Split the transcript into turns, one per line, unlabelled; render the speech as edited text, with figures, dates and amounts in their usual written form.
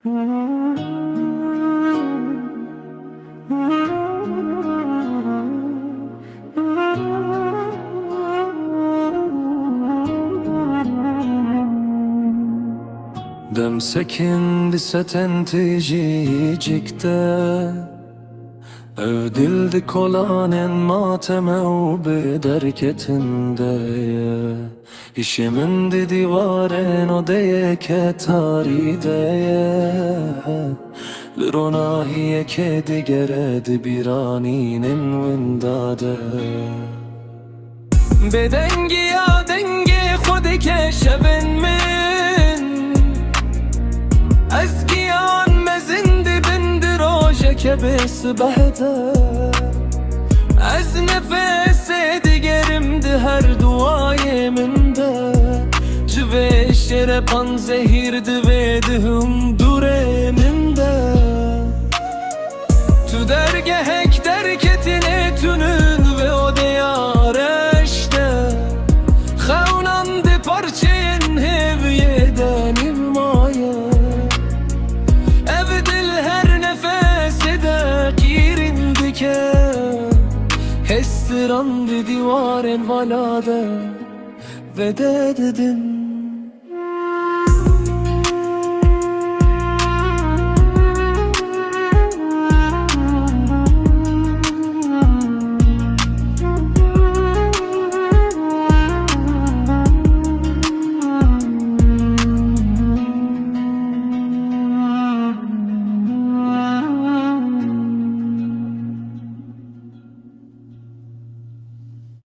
دم سكن بستن تيجيجikte Övdildi kolanen mateme u bederketinde İşimin dedi varen o deye ketaride Lirona hiye kedi geredi biraninin vindade Bedengi ya dengi khudi ke şevin min Ezgiyan mezindi bindi roje ke besbehde Ez nefese digerimdi her duayeminde Cüve şerepan zehirdi ve dihum dureminde Tu dergehek derketine tünün ve o diyareşte Xewnandı parçeyin heviyeden ivmaye Ev dil her nefesi de kirindike Hestirandı divaren valade ve dedin